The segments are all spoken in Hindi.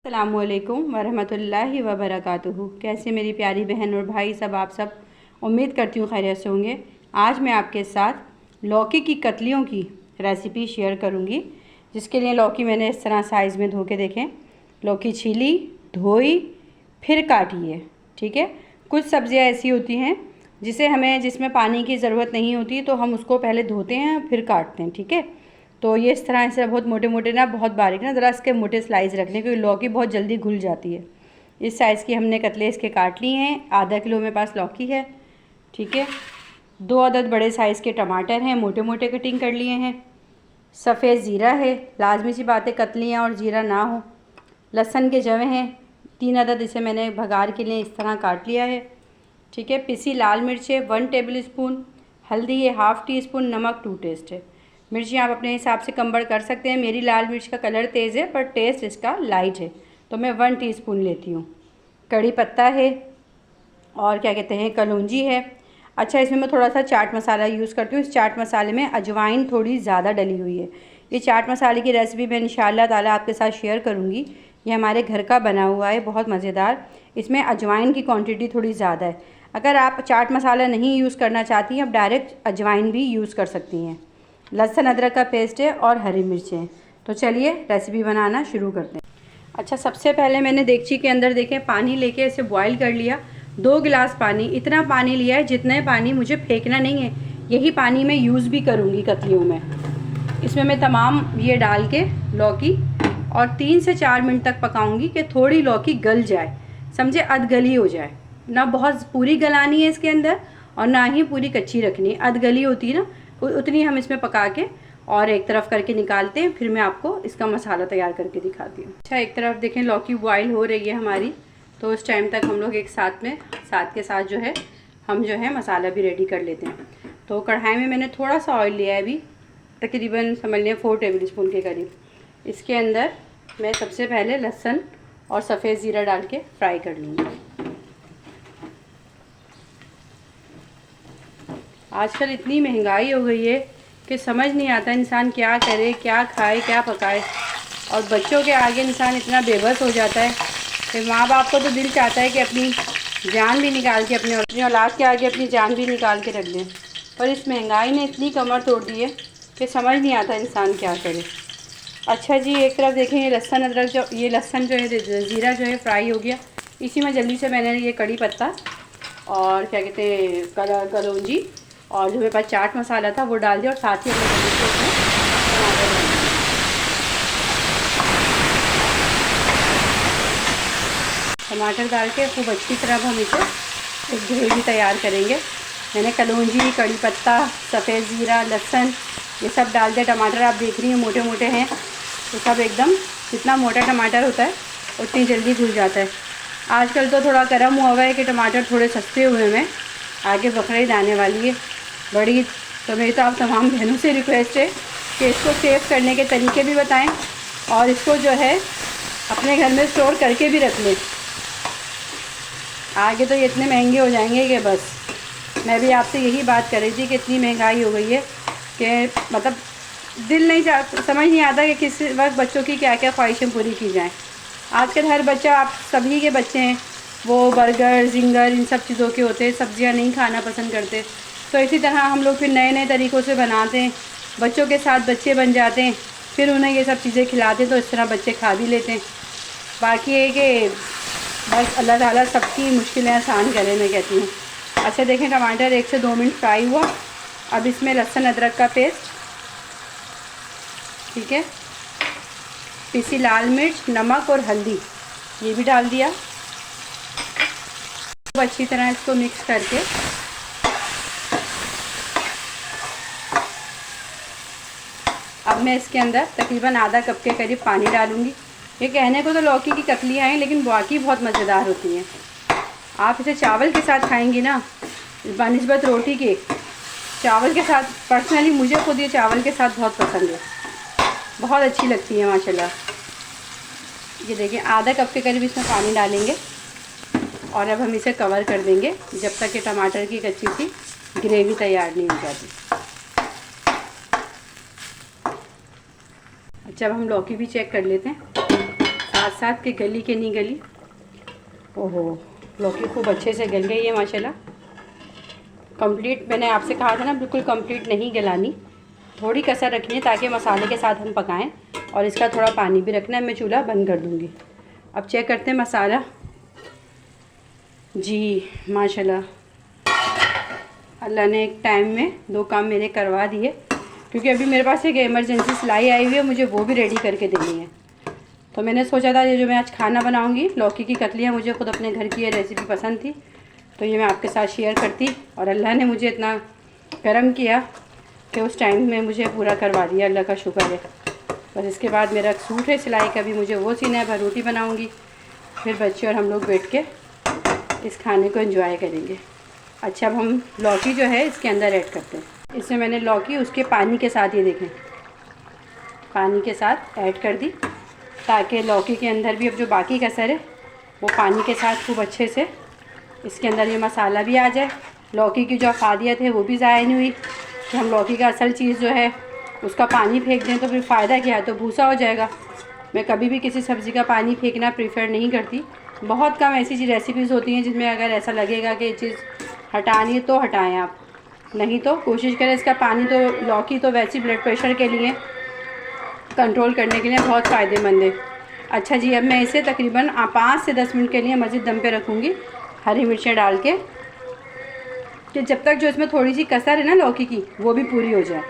अस्सलामुअलैकुम वरहमतुल्लाहि वबरकातुहू। कैसे मेरी प्यारी बहन और भाई सब, आप सब उम्मीद करती हूँ खैरियत से होंगे। आज मैं आपके साथ लौकी की कतलियों की रेसिपी शेयर करूँगी, जिसके लिए लौकी मैंने इस तरह साइज़ में धो के देखें। लौकी छीली, धोई, फिर काटी है। ठीक है, कुछ सब्ज़ियाँ ऐसी होती हैं जिसमें पानी की ज़रूरत नहीं होती, तो हम उसको पहले धोते हैं फिर काटते हैं। ठीक है, तो ये इस तरह से बहुत मोटे मोटे ना, बहुत बारीक ना, ज़रा इसके मोटे स्लाइस रख लें क्योंकि लौकी बहुत जल्दी घुल जाती है। इस साइज़ की हमने कतले इसके काट लिए हैं। आधा किलो मेरे पास लौकी है। ठीक है, 2 अदद बड़े साइज़ के टमाटर हैं, मोटे मोटे कटिंग कर लिए हैं। सफ़ेद ज़ीरा है, लाजमी सी बात है कतलियाँ और ज़ीरा ना हो। लहसुन के जवे हैं 3 अदद, इसे मैंने भगार के लिए इस तरह काट लिया है। ठीक है, पिसी लाल मिर्च है 1 टेबल स्पून, हल्दी है 1/2 टी स्पून, नमक 2 टेस्ट है। मिर्ची आप अपने हिसाब से कम बढ़ कर सकते हैं। मेरी लाल मिर्च का कलर तेज़ है पर टेस्ट इसका लाइट है, तो मैं 1 टीस्पून लेती हूँ। कड़ी पत्ता है और क्या कहते हैं, कलौंजी है। अच्छा, इसमें मैं थोड़ा सा चाट मसाला यूज़ करती हूँ। इस चाट मसाले में अजवाइन थोड़ी ज़्यादा डली हुई है। ये चाट मसाले की रेसिपी मैं इंशाअल्लाह ताला आपके साथ शेयर करूँगी। ये हमारे घर का बना हुआ है, बहुत मज़ेदार। इसमें अजवाइन की क्वांटिटी थोड़ी ज़्यादा है। अगर आप चाट मसाला नहीं यूज़ करना चाहती हैं, आप डायरेक्ट अजवाइन भी यूज़ कर सकती हैं। लहसुन अदरक का पेस्ट है और हरी मिर्चें। तो चलिए रेसिपी बनाना शुरू करते हैं। अच्छा, सबसे पहले मैंने देगची के अंदर देखें पानी लेके इसे बॉईल कर लिया। 2 गिलास पानी, इतना पानी लिया है जितने पानी मुझे फेंकना नहीं है, यही पानी मैं यूज़ भी करूँगी कतलियों में। इसमें मैं तमाम ये डाल के लौकी और 3 से 4 मिनट तक पकाऊंगी कि थोड़ी लौकी गल जाए, समझे, अधगली हो जाए। ना बहुत पूरी गलानी है इसके अंदर और ना ही पूरी कच्ची रखनी, अधगली होती है ना, उतनी हम इसमें पका के और एक तरफ करके निकालते हैं। फिर मैं आपको इसका मसाला तैयार करके दिखाती हूँ। अच्छा, एक तरफ देखें लौकी बॉईल हो रही है हमारी, तो उस टाइम तक हम लोग एक साथ के साथ जो है हम जो है मसाला भी रेडी कर लेते हैं। तो कढ़ाई में मैंने थोड़ा सा ऑयल लिया है, अभी तकरीबन समझ लें 4 टेबल स्पून के करीब। इसके अंदर मैं सबसे पहले लहसुन और सफ़ेद ज़ीरा डाल के फ्राई कर लूँगी। आजकल इतनी महंगाई हो गई है कि समझ नहीं आता इंसान क्या करे, क्या खाए, क्या पकाए। और बच्चों के आगे इंसान इतना बेबस हो जाता है कि माँ बाप को तो दिल चाहता है कि अपनी जान भी निकाल के अपनी औलाद के आगे अपनी जान भी निकाल के रख दें, पर इस महंगाई ने इतनी कमर तोड़ दी है कि समझ नहीं आता इंसान क्या करे। अच्छा जी, एक तरफ देखें ये लहसुन अदरक ये लहसुन जो है, ज़ीरा जो है फ्राई हो गया। इसी में जल्दी से मैंने ये कड़ी पत्ता और क्या कहते हैं कलौंजी और जो मेरे पास चाट मसाला था वो डाल दिया और साथ ही हमने टमाटर डाल के खूब अच्छी तरह हम इसे एक ग्रेवी तैयार करेंगे। मैंने कलौंजी, कड़ी पत्ता, सफ़ेद ज़ीरा, लहसुन ये सब डाल दिया। टमाटर आप देख रही हैं मोटे मोटे हैं, तो सब एकदम, जितना मोटा टमाटर होता है उतनी जल्दी घुल जाता है। आजकल तो थोड़ा गर्म हुआ हुआ है कि टमाटर थोड़े सस्ते हुए हैं, आगे बकरीद आने वाली है बड़ी, तो मेरी तो आप तमाम बहनों से रिक्वेस्ट है कि इसको सेव करने के तरीके भी बताएं और इसको जो है अपने घर में स्टोर करके भी रख लें। आगे तो ये इतने महंगे हो जाएंगे कि बस। मैं भी आपसे यही बात कर रही थी कि इतनी महंगाई हो गई है कि मतलब दिल नहीं चाहता, समझ नहीं आता कि किस वक्त बच्चों की क्या क्या ख्वाहिशें पूरी की जाएँ। आजकल हर बच्चा, आप सभी के बच्चे हैं वो बर्गर, जिंगर, इन सब चीज़ों के होते हैं, सब्जियां नहीं खाना पसंद करते। तो इसी तरह हम लोग फिर नए नए तरीक़ों से बनाते हैं, बच्चों के साथ बच्चे बन जाते हैं, फिर उन्हें ये सब चीज़ें खिलाते हैं, तो इस तरह बच्चे खा भी लेते हैं। बाकी है कि बस अल्लाह ताला सबकी मुश्किलें आसान करे, मैं कहती हूँ। अच्छा देखें, टमाटर 1 से 2 मिनट फ्राई हुआ। अब इसमें लहसुन अदरक का पेस्ट, ठीक है, पिसी लाल मिर्च, नमक और हल्दी ये भी डाल दिया। तो अच्छी तरह इसको मिक्स करके अब मैं इसके अंदर तकरीबन आधा कप के करीब पानी डालूँगी। ये कहने को तो लौकी की कतलियाँ हैं, लेकिन वाकई बहुत मज़ेदार होती हैं। आप इसे चावल के साथ खाएंगी ना, बनिस्बत रोटी के, चावल के साथ, पर्सनली मुझे खुद ये चावल के साथ बहुत पसंद है, बहुत अच्छी लगती है माशाल्लाह। ये देखिए आधा कप के करीब इसमें पानी डालेंगे और अब हम इसे कवर कर देंगे जब तक कि टमाटर की कच्ची सी ग्रेवी तैयार नहीं हो जाती। अच्छा, अब हम लौकी भी चेक कर लेते हैं, साथ साथ कि गली के नहीं गली। ओहो, लौकी खूब अच्छे से गल गई है माशाल्लाह। कंप्लीट मैंने आपसे कहा था ना, बिल्कुल कंप्लीट नहीं गलानी, थोड़ी कसर रखनी है ताकि मसाले के साथ हम पकाएं। और इसका थोड़ा पानी भी रखना है। मैं चूल्हा बंद कर दूँगी। अब चेक करते हैं मसाला। जी माशाल्लाह, अल्लाह ने एक टाइम में 2 काम मेरे करवा दिए, क्योंकि अभी मेरे पास एक इमरजेंसी सिलाई आई हुई है, मुझे वो भी रेडी करके देनी है। तो मैंने सोचा था ये जो मैं आज खाना बनाऊंगी, लौकी की कतलियाँ, मुझे खुद अपने घर की ये रेसिपी पसंद थी, तो ये मैं आपके साथ शेयर करती। और अल्लाह ने मुझे इतना करम किया कि उस टाइम में मुझे पूरा करवा दिया, अल्लाह का शुक्र है। बस इसके बाद मेरा सूट है सिलाई का भी, मुझे वो सीना है। भर रोटी बनाऊँगी, फिर बच्चे और हम लोग बैठ के इस खाने को एंजॉय करेंगे। अच्छा, अब हम लौकी जो है इसके अंदर ऐड करते हैं। इसमें मैंने लौकी उसके पानी के साथ, ये देखें, पानी के साथ ऐड कर दी, ताकि लौकी के अंदर भी अब जो बाकी कसर है वो पानी के साथ खूब अच्छे से इसके अंदर ये मसाला भी आ जाए। लौकी की जो अफादियत है वो भी ज़ाया नहीं हुई कि हम लौकी का असल चीज़ जो है उसका पानी फेंक दें तो फिर फ़ायदा क्या है, तो भूसा हो जाएगा। मैं कभी भी किसी सब्ज़ी का पानी फेंकना प्रीफर नहीं करती। बहुत कम ऐसी रेसिपीज़ होती हैं जिसमें अगर ऐसा लगेगा कि ये चीज़ हटानी है तो हटाएं आप, नहीं तो कोशिश करें इसका पानी। तो लौकी तो वैसे ही ब्लड प्रेशर के लिए, कंट्रोल करने के लिए बहुत फ़ायदेमंद है। अच्छा जी, अब मैं इसे तकरीबन 5 से 10 मिनट के लिए मज़ीद दम पे रखूँगी, हरी मिर्चें डाल के, कि जब तक जो इसमें थोड़ी सी कसर है ना लौकी की, वो भी पूरी हो जाए।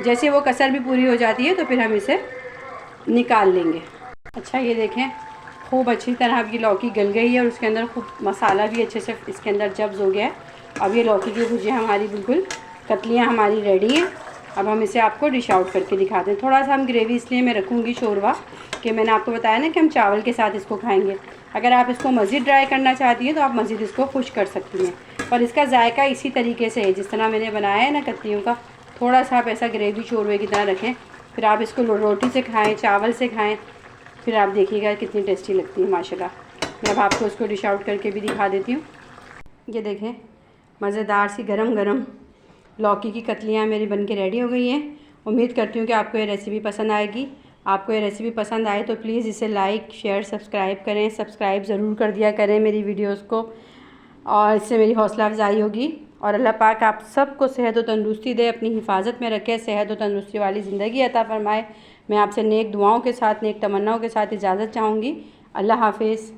जैसे वो कसर भी पूरी हो जाती है तो फिर हम इसे निकाल लेंगे। अच्छा, ये देखें, खूब अच्छी तरह अब ये लौकी गल गई है और उसके अंदर खूब मसाला भी अच्छे से इसके अंदर जब्ज़ हो गया है। अब ये लौकी की भुजिया हमारी बिल्कुल, कतलियाँ हमारी रेडी हैं। अब हम इसे आपको डिश आउट करके दिखाते हैं। थोड़ा सा हम ग्रेवी इसलिए मैं रखूँगी शोरबा, कि मैंने आपको बताया ना कि हम चावल के साथ इसको खाएँगे। अगर आप इसको मज़ीद ड्राई करना चाहती हैं तो आप मज़ीद इसको खुश कर सकती हैं, पर इसका जायका इसी तरीके से है जिस तरह मैंने बनाया है ना कतलियों का। थोड़ा सा आप ऐसा ग्रेवी शोरबे की तरह रखें, फिर आप इसको रोटी से खाएँ, चावल से खाएँ, फिर आप देखिएगा कितनी टेस्टी लगती है माशाल्लाह। मैं अब आपको इसको डिश आउट करके भी दिखा देती हूँ। ये देखें, मज़ेदार सी गरम गरम लौकी की कतलियाँ मेरी बनके रेडी हो गई हैं। उम्मीद करती हूँ कि आपको ये रेसिपी पसंद आएगी। आपको ये रेसिपी पसंद आए तो प्लीज़ इसे लाइक, शेयर, सब्सक्राइब करें। सब्सक्राइब ज़रूर कर दिया करें मेरी वीडियोस को, और इससे मेरी हौसला अफजाई होगी। और अल्लाह पाक आप सबको सेहत और तंदुरुस्ती दे, अपनी हिफाजत में रखे, सेहत और तंदुरुस्ती वाली ज़िंदगी अता फ़रमाए। मैं आपसे नेक दुआओं के साथ, नेक तमन्नाओं के साथ इजाज़त चाहूँगी। अल्लाह हाफ़िज़।